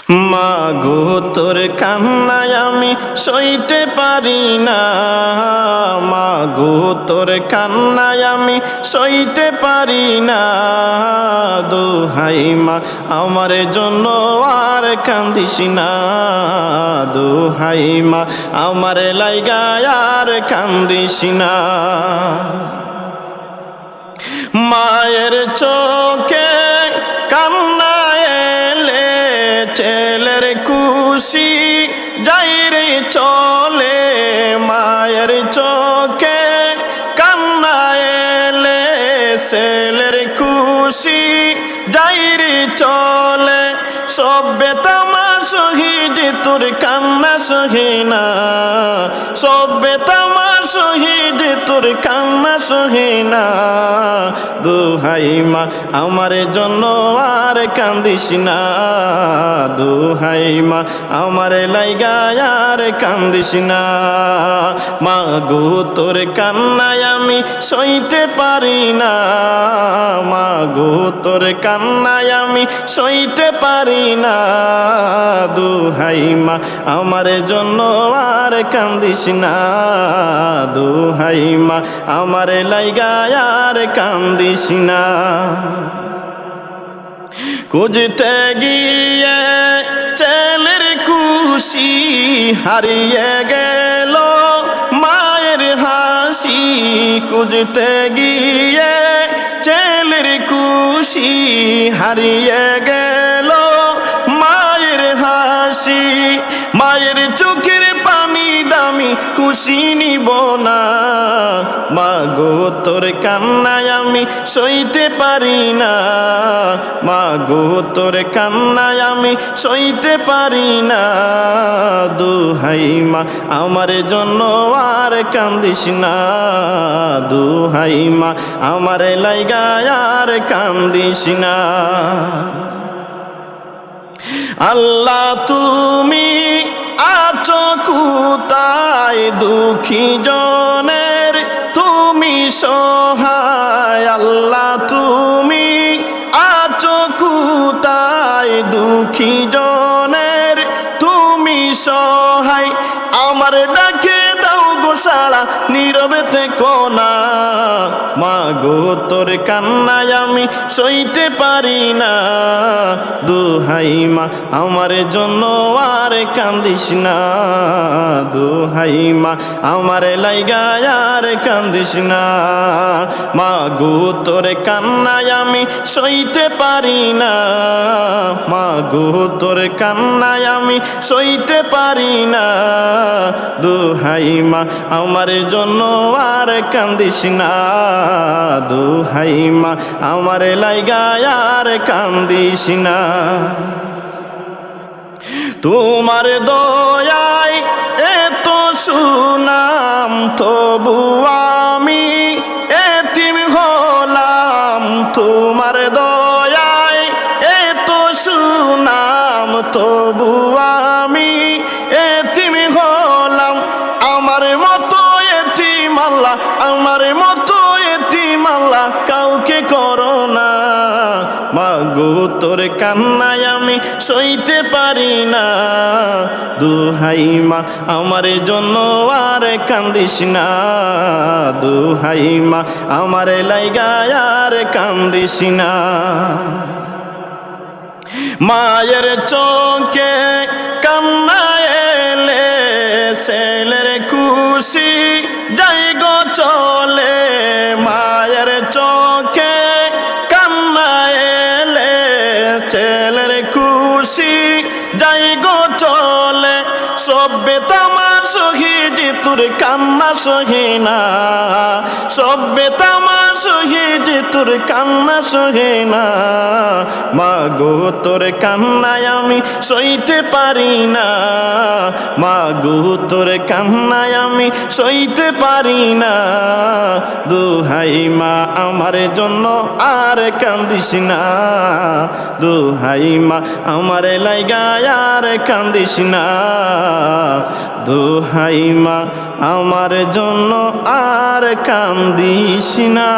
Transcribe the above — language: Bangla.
মা গো তোর কান্নায় আমি সইতে পারি না, মা গো তোর কান্নায় আমি সইতে পারি না। দোহাই মা আমার জন্য আর কান্দিস না, দোহাই মা আমার লাইগা আর কান্দিস না। মায়ের চোখে কান্না এলে ছেলের খুশি যাইরে চলে, মায়ের চোখে কান্না এলে ছেলের খুশি যাইরে চলে। সবে তামা শহীদ তোর কান্না সহে না, সবে তামা শহীদ তোর কান্না সহে না। দোহাই মা আমার জন্য আর কান্দিস না, দোহাই মা আমার লাইগা আর কান্দিস না। মা গো তোর কান্নায় আমি সইতে পারি না, মা গো তোর কান্নায় আমি সইতে পারি না। দোহাই মা আমার জন্য আর কান্দিস না, দোহাই মা আমার লাইগা আর কান্দিস না। খুঁজতে গিয়ে ছেলের খুশি হারিয়ে গেল মায়ের হাসি, খুঁজতে গিয়ে ছেলের খুশি হারিয়ে গেল মায়ের হাসি। মায়ের চোখের পানি দামি খুশি নিব না, মা গো তোর কান্নায় আমি সইতে পারি না, মা গো তোর কান্নায় আমি সইতে পারি না। দোহাই মা আমার জন্য আর কান্দিস না, দোহাই মা আমার লাইগা আর কান্দিস না। আল্লাহ তুমি আছো কোথায় দুঃখী জনের তুমি সহায়, আল্লাহ তুমি আছো কোথায় দুঃখী জনের তুমি সহায়। আমার ডাকে দাও গো সাড়া নীরবে থেকো না, মা গো তোর কান্নায় আমি সইতে পারি না। দোহাই মা আমার জন্য আর কান্দিস না, দোহাই মা আমার লাইগা আর কান্দিস না। মা গো তোর কান্নায় আমি সইতে পারি না, মা গো তোর কান্নায় আমি সইতে পারি না। দোহাই মা আমার জন্য আর কান্দিস না, দোহাই মা আমার লাইগা আর কান্দিস না। তোমার দয়ায় এত সুনাম তবু আমি এতিম হলাম, তোমার দয়ায় এত সুনাম তবু আমি এতিম হলাম। আমার মতো এতিম আল্লাহ, আমার মতো এতিম আল্লাহ কাউকে করো না। মা গো তোর কান্নায় আমি সইতে পারি না, দোহাই মা আমার জন্য আর কান্দিস না, দোহাই মা আমার লাইগা আর কান্দিস না। মায়ের চোখে কান্না এলে ছেলের খুশি যাই গো চলে, মায়ের চোখে কান্না এলে ছেলের খুশি যাই গো চলে। সবে তামা শহীদ তোর কান্না সহে না, সবে তামা শহীদ তোর কান্না সহে না। মা গো তোর কান্নায় আমি সইতে পারি না, মা গো তোর কান্নায় আমি সইতে পারি না। দোহাই মা আমার জন্য আর কান্দিস না, দোহাই মা আমার লাইগা আর কান্দিস না। দোহাই মা আমার জন্য আর কান্দিস না।